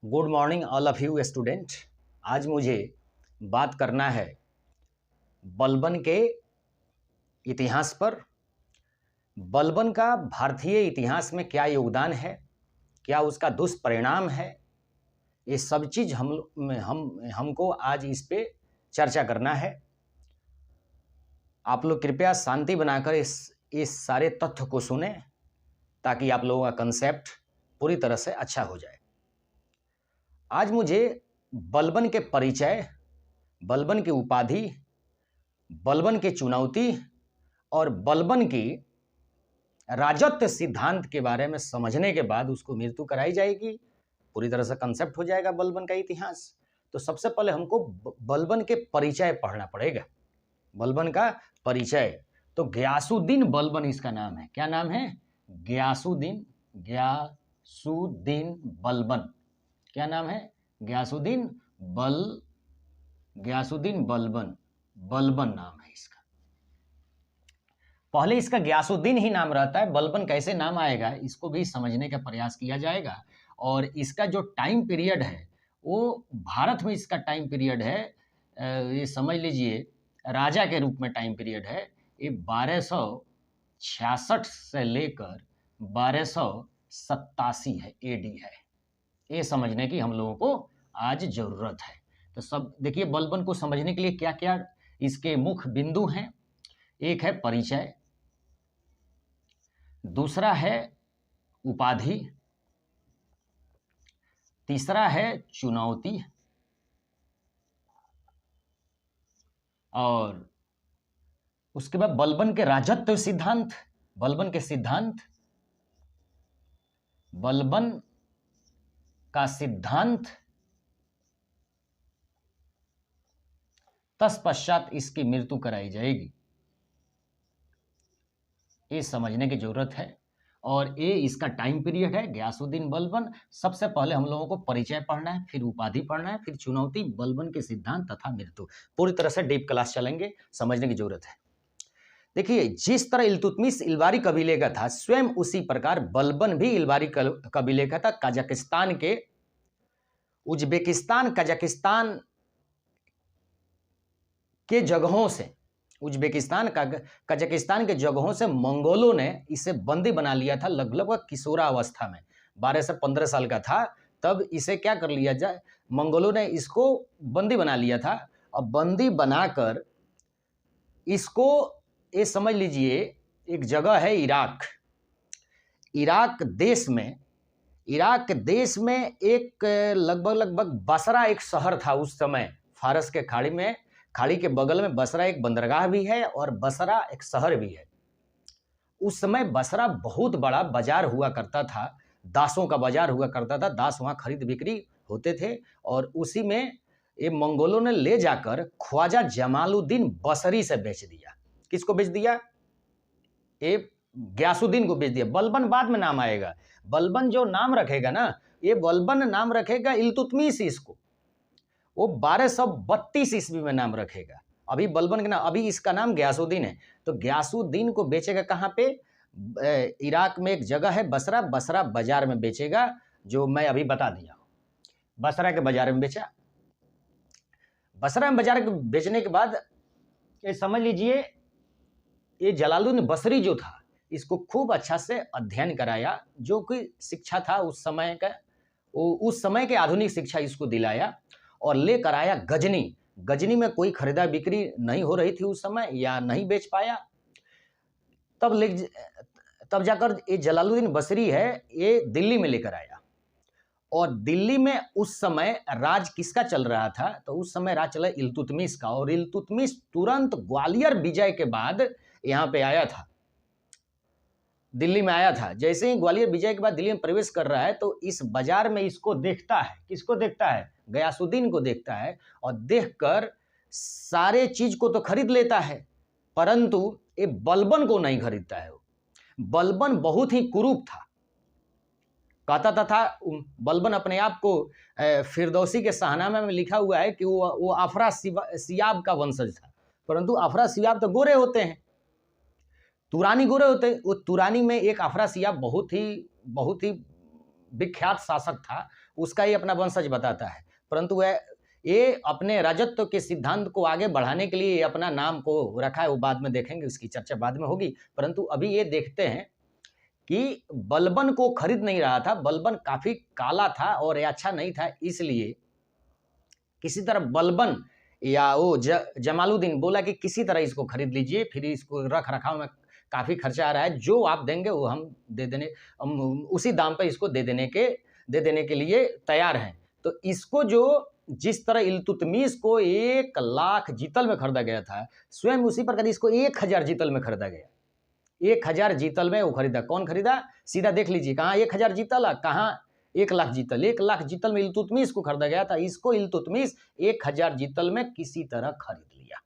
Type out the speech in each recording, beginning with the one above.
Good morning all of you student. आज मुझे बात करना है बलबन के इतिहास पर। बलबन का भारतीय इतिहास में क्या योगदान है, क्या उसका दुष्परिणाम है, ये सब चीज़ हमको आज इस पे चर्चा करना है। आप लोग कृपया शांति बनाकर इस सारे तथ्य को सुने ताकि आप लोगों का कंसेप्ट पूरी तरह से अच्छा हो जाए। आज मुझे बलबन के परिचय, बलबन की उपाधि, बलबन की चुनौती और बलबन की राजत्व सिद्धांत के बारे में समझने के बाद उसको मृत्यु कराई जाएगी, पूरी तरह से कंसेप्ट हो जाएगा बलबन का इतिहास। तो सबसे पहले हमको बलबन के परिचय पढ़ना पड़ेगा। बलबन का परिचय तो गयासुद्दीन बलबन इसका नाम है। क्या नाम है? गयासुद्दीन बलबन। क्या नाम है? गयासुद्दीन बलबन। बलबन नाम है इसका। पहले इसका गयासुद्दीन ही नाम रहता है, बलबन कैसे नाम आएगा इसको भी समझने का प्रयास किया जाएगा। और इसका जो टाइम पीरियड है वो भारत में इसका टाइम पीरियड है, ये समझ लीजिए राजा के रूप में टाइम पीरियड है। ये 1266 से लेकर 1287 है, एडी है। ये समझने की हम लोगों को आज जरूरत है। तो सब देखिए, बलबन को समझने के लिए क्या क्या इसके मुख्य बिंदु हैं। एक है परिचय, दूसरा है उपाधि, तीसरा है चुनौती और उसके बाद बलबन के राजत्व सिद्धांत, बलबन के सिद्धांत, बलबन का सिद्धांत, तत्पश्चात इसकी मृत्यु कराई जाएगी। ये समझने की जरूरत है। और ये इसका टाइम पीरियड है गयासुद्दीन बलबन। सबसे पहले हम लोगों को परिचय पढ़ना है, फिर उपाधि पढ़ना है, फिर चुनौती, बलबन के सिद्धांत तथा मृत्यु। पूरी तरह से डीप क्लास चलेंगे, समझने की जरूरत है। देखिए, जिस तरह इल्तुतमिश इल्बारी कबीले का था, स्वयं उसी प्रकार बलबन भी इल्बारी कबीले का था। कजाकिस्तान के, उज्बेकिस्तान, कजाकिस्तान के जगहों से, कजाकिस्तान के जगहों से मंगोलों ने इसे बंदी बना लिया था। लगभग किशोरावस्था में 12 से 15 साल का था, तब इसे क्या कर लिया जाए, मंगोलों ने इसको बंदी बना लिया था। और बंदी बनाकर इसको, ये समझ लीजिए एक जगह है इराक। इराक देश में एक लगभग बसरा एक शहर था उस समय। फारस के खाड़ी के बगल में बसरा एक बंदरगाह भी है और बसरा एक शहर भी है। उस समय बसरा बहुत बड़ा बाजार हुआ करता था, दासों का बाजार हुआ करता था। दास वहाँ खरीद बिक्री होते थे और उसी में ये मंगोलों ने ले जाकर ख्वाजा जमालुद्दीन बसरी से बेच दिया। किसको बेच दिया? ये गयासुद्दीन को बेच दिया। बलबन बाद में नाम आएगा। बलबन जो नाम रखेगा ना, ये बलबन नाम रखेगा इल्तुतमिश इसको, वो 1232 ईस्वी में नाम रखेगा। अभी बलबन का नाम, अभी इसका नाम गयासुद्दीन है। तो गयासुद्दीन को बेचेगा कहाँ पे? इराक में एक जगह है बसरा, बसरा बाजार में बेचेगा, जो मैं अभी बता दिया हूँ। बसरा के बाजार में बेचा। बसरा में बाजार के बेचने के बाद ये समझ लीजिए, ये जलालुद्दीन बसरी जो था, इसको खूब अच्छा से अध्ययन कराया। जो कि शिक्षा था उस समय का, उस समय के आधुनिक शिक्षा इसको दिलाया और लेकर आया गजनी। गजनी में कोई खरीदा बिक्री नहीं हो रही थी उस समय, या नहीं बेच पाया। तब जाकर ये जलालुद्दीन बसरी है, ये दिल्ली में लेकर आया। और दिल्ली में उस समय राज किसका चल रहा था? तो उस समय राज चला इल्तुतमिश का। और इल्तुतमिश तुरंत ग्वालियर विजय के बाद यहाँ पे आया था, दिल्ली में आया था। जैसे ही ग्वालियर विजय के बाद दिल्ली में प्रवेश कर रहा है तो इस बाजार में इसको देखता है। किसको देखता है? गयासुद्दीन को देखता है। और देखकर सारे चीज को तो खरीद लेता है, परंतु ये बलबन को नहीं खरीदता है। बलबन बहुत ही कुरूप था। कहता था बलबन अपने आप को, फिरदौसी के शाहनामा में लिखा हुआ है कि वो अफरा सियाब का वंशज था। परंतु अफरा सियाब तो गोरे होते हैं, तुरानी गोरे होते हैं। वो तुरानी में एक अफरा सियाब बहुत ही विख्यात शासक था, उसका ही अपना वंशज बताता है। परंतु वह ये अपने राजत्व के सिद्धांत को आगे बढ़ाने के लिए अपना नाम को रखा है, वो बाद में देखेंगे, उसकी चर्चा बाद में होगी। परंतु अभी ये देखते हैं कि बलबन को खरीद नहीं रहा था, बलबन काफी काला था और ये अच्छा नहीं था, इसलिए किसी तरह बलबन या वो जमालुद्दीन बोला कि किसी तरह इसको खरीद लीजिए, फिर इसको रख रखाव में काफी खर्चा आ रहा है, जो आप देंगे वो हम दे देने, हम उसी दाम पर इसको दे देने के लिए तैयार हैं। तो इसको जो जिस तरह इल्तुतमिश को 1 लाख जीतल में खरीदा गया था, स्वयं उसी प्रकार इसको 1000 जीतल में खरीदा गया। 1000 जीतल में वो खरीदा। कौन खरीदा? सीधा देख लीजिए, कहाँ 1000 जीतल, कहाँ 1 लाख जीतल। 1 लाख जीतल में इल्तुतमिश को खरीदा गया था, इसको इल्तुतमिश 1000 जीतल में किसी तरह खरीद लिया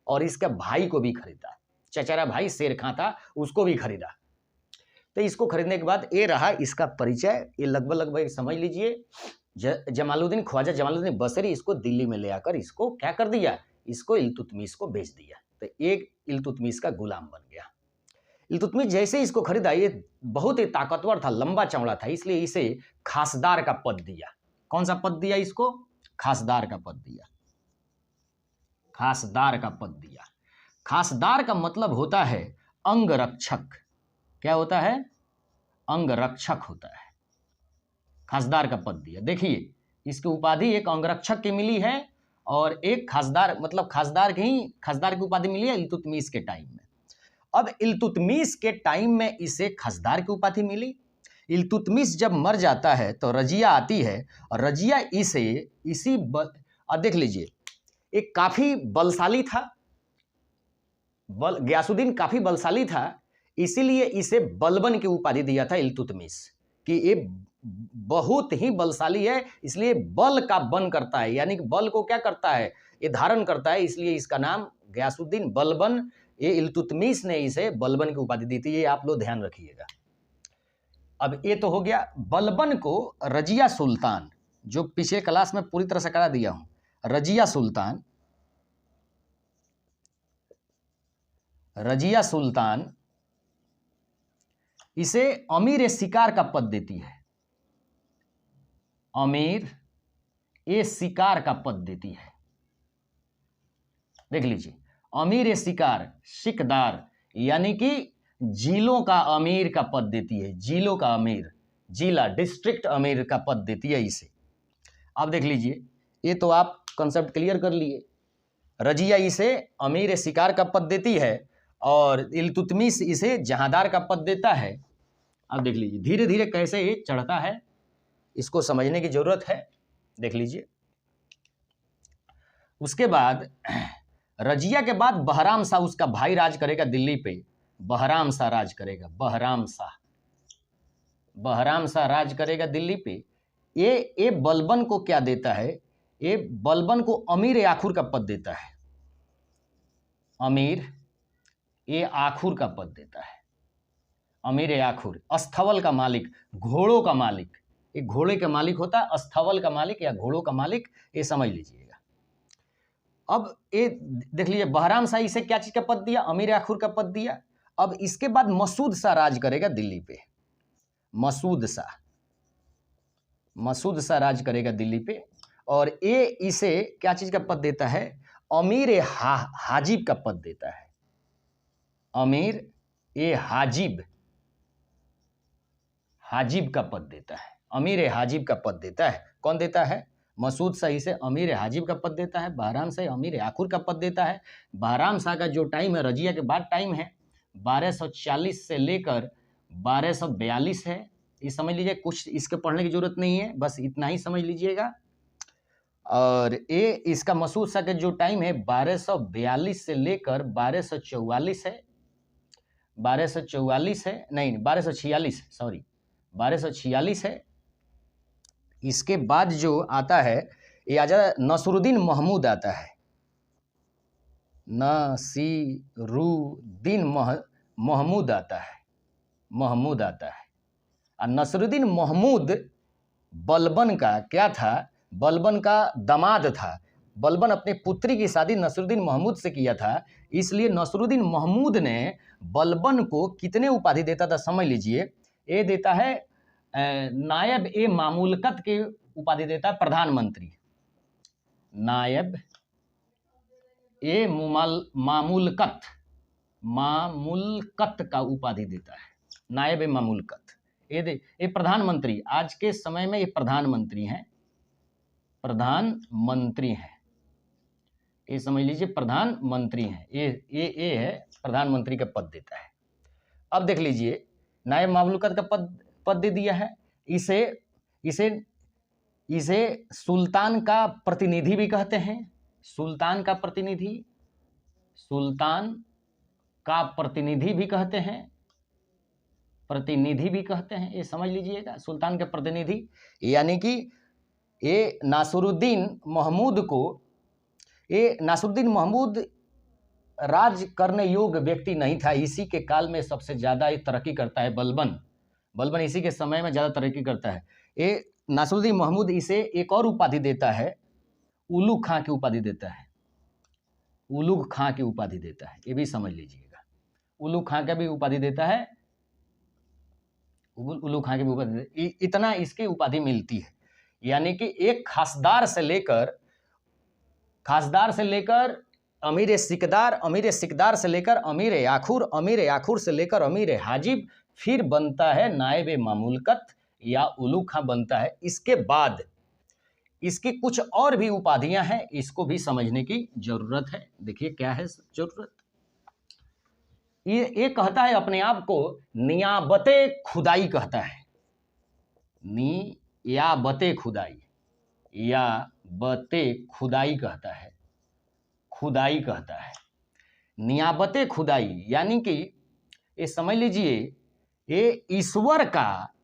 और इसके भाई को भी खरीदा। चचेरा भाई शेर खां था, उसको भी खरीदा। तो इसको खरीदने के बाद ये रहा इसका परिचय। ये लगभग समझ लीजिए, जमालुद्दीन, ख्वाजा जमालुद्दीन बसरी इसको दिल्ली में ले आकर इसको क्या कर दिया, इसको इल्तुतमिश को बेच दिया। तो एक इल्तुतमिश का गुलाम बन गया। इल्तुतमिश जैसे इसको खरीदा, ये बहुत ही ताकतवर था, लंबा चौड़ा था, इसलिए इसे खासदार का पद दिया। कौन सा पद दिया इसको? खासदार का पद दिया। खासदार का पद दिया। खासदार का मतलब होता है अंगरक्षक। क्या होता है? अंगरक्षक होता है। खासदार का पद दिया। देखिए, इसकी उपाधि एक अंगरक्षक की मिली है और एक खासदार, मतलब खासदार की उपाधि मिली है इल्तुतमिश के टाइम में। अब इल्तुतमिश के टाइम में इसे खासदार की उपाधि मिली। इल्तुतमिश जब मर जाता है तो रजिया आती है और रजिया अब देख लीजिए, एक काफी बलशाली था, गयासुद्दीन काफी बलशाली था, इसीलिए इसे बलबन की उपाधि दिया था इल्तुतमिश, कि ये बहुत ही बलशाली है, इसलिए बल का बन करता है, यानी कि बल को क्या करता है, ये धारण करता है, इसलिए इसका नाम गयासुद्दीन बलबन। ये इल्तुतमिश ने इसे बलबन की उपाधि दी थी, ये आप लोग ध्यान रखिएगा। अब ये तो हो गया। बलबन को रजिया सुल्तान, जो पिछले क्लास में पूरी तरह से करा दिया हूं, रजिया सुल्तान इसे अमीर शिकार का पद देती है। अमीर ए शिकार का पद देती है। देख लीजिए, अमीर शिकार, शिकदार, यानी कि जिलों का अमीर का पद देती है। जिलों का अमीर, जिला, डिस्ट्रिक्ट अमीर का पद देती है इसे। अब देख लीजिए, ये तो आप कंसेप्ट क्लियर कर लिए। रजिया इसे अमीर शिकार का पद देती है और इल्तुतमिश इसे जहांदार का पद देता है। अब देख लीजिए धीरे धीरे कैसे ये चढ़ता है, इसको समझने की जरूरत है। देख लीजिए, उसके बाद रजिया के बाद बहराम शाह, उसका भाई राज करेगा दिल्ली पे। बहराम शाह राज करेगा, बहराम शाह राज करेगा दिल्ली पे। ये बलबन को क्या देता है? ये बलबन को अमीर आखुर का पद देता है। अमीर ए आखुर का पद देता है। अमीर आखुर, अस्थवल का मालिक, घोड़ों का मालिक। एक घोड़े का मालिक होता है, अस्थवल का मालिक या घोड़ों का मालिक, ये समझ लीजिएगा। अब ये देख लीजिए, बहराम शाह इसे क्या चीज का पद दिया? अमीर आखुर का पद दिया। अब इसके बाद मसूद शाह राज करेगा दिल्ली पे। मसूद शाह राज करेगा दिल्ली पे और ये इसे क्या चीज का पद देता है? अमीर हाजिब का पद देता है। अमीर ए हाजिब का पद देता है। अमीर हाजिब का पद देता है। कौन देता है? मसूद शाह इसे अमीर हाजिब का पद देता है। बहराम शाह अमीर आखुर का पद देता है। बहराम शाह का जो टाइम है, रजिया के बाद टाइम है, 1240 से लेकर 1242 है। ये समझ लीजिए, कुछ इसके पढ़ने की जरूरत नहीं है, बस इतना ही समझ लीजिएगा। और ये इसका मसूद शाह का जो टाइम है 1242 से लेकर 1244 है। 1244 है, नहीं 1246, सॉरी 1246 है। इसके बाद जो आता है, ये आ जाता है नसरुद्दीन महमूद आता है। नसीरुद्दीन महमूद आता है। और नसरुद्दीन महमूद बलबन का क्या था? बलबन का दामाद था। बलबन अपनी पुत्री की शादी नसरुद्दीन महमूद से किया था, इसलिए नसरुद्दीन महमूद ने बलबन को कितने उपाधि देता था समझ लीजिए। ये देता है नायब ए मामूलकत की उपाधि देता है प्रधानमंत्री। नायब ए मामूलकत का उपाधि देता है, नायब ए मामूलकत। ये प्रधानमंत्री, आज के समय में ये प्रधानमंत्री हैं, प्रधानमंत्री हैं, ये समझ लीजिए प्रधानमंत्री हैं। ये है प्रधानमंत्री का पद देता है। अब देख लीजिए, नायब मामलूकत का पद दे दिया है। इसे सुल्तान का प्रतिनिधि भी कहते हैं। सुल्तान का प्रतिनिधि भी कहते हैं, प्रतिनिधि भी कहते हैं, ये समझ लीजिएगा। सुल्तान के प्रतिनिधि यानी कि ये नासिरुद्दीन महमूद राज करने योग्य व्यक्ति नहीं था। इसी के काल में सबसे ज़्यादा ये तरक्की करता है बलबन इसी के समय में ज़्यादा तरक्की करता है। ये नासिरुद्दीन महमूद इसे एक और उपाधि देता है, उलुग खां की उपाधि देता है। उलुग खां की उपाधि देता है, ये भी समझ लीजिएगा। उलुग खां का भी उपाधि देता है, उलुग खां की भी उपाधि, इतना इसकी उपाधि मिलती है। यानी कि एक खासदार से लेकर अमीर सिकदार से लेकर अमीर याखुर से लेकर अमीर हाजिब, फिर बनता है नायब मामूलकत या उलुग खां बनता है। इसके बाद इसकी कुछ और भी उपाधियां हैं, इसको भी समझने की जरूरत है। देखिए क्या है जरूरत। ये कहता है अपने आप को नियाबते खुदाई कहता है। नियाबते खुदाई कहता है, खुदाई कहता है, नियाबते खुदाई। यानी कि ये समझ लीजिए, ये ईश्वर का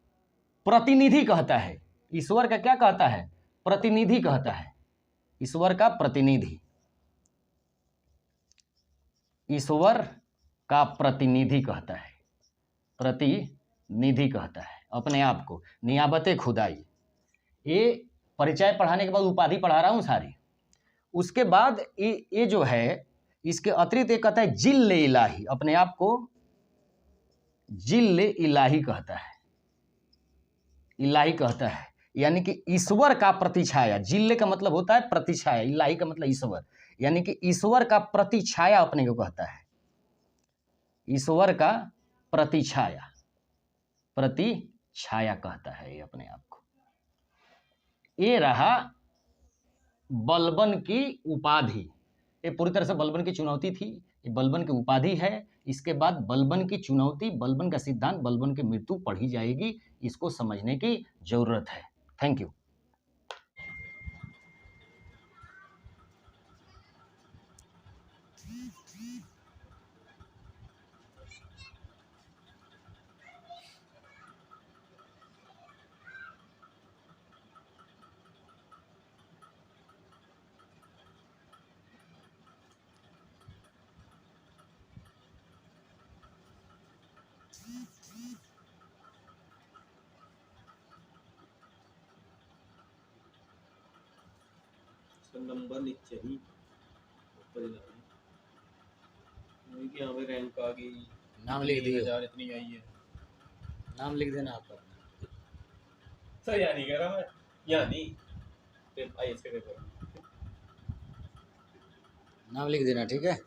प्रतिनिधि कहता है। ईश्वर का क्या कहता है? प्रतिनिधि कहता है। ईश्वर का प्रतिनिधि, ईश्वर का प्रतिनिधि कहता है, प्रतिनिधि कहता है अपने आप को। नियाबते खुदाई, ये परिचय पढ़ाने के बाद उपाधि पढ़ा रहा हूँ सारी। उसके बाद ये जो है, इसके अतिरिक्त एक कहता है जिल्ल इलाही, अपने आप को जिल्ल इलाही कहता है। इलाही कहता है यानी कि ईश्वर का प्रतिछाया। जिल्ल का मतलब होता है प्रतिछाया, इलाही का मतलब ईश्वर, यानी कि ईश्वर का प्रतिछाया अपने को कहता है। ईश्वर का प्रतिछाया कहता है ये अपने आप को। ये रहा बलबन की उपाधि। ये पूरी तरह से बलबन की चुनौती थी, ये बलबन की उपाधि है। इसके बाद बलबन की चुनौती, बलबन का सिद्धांत, बलबन की मृत्यु पढ़ी जाएगी। इसको समझने की जरूरत है। Thank you. नंबर नीचे ही ऊपर ही कि यहाँ पे रैंक आ गई, नाम लिख दिए, इतनी आई है, नाम लिख देना आपका। सर यहाँ नहीं कह रहा मैं, यहाँ नहीं, IAS के पेपर नाम लिख देना, ठीक है।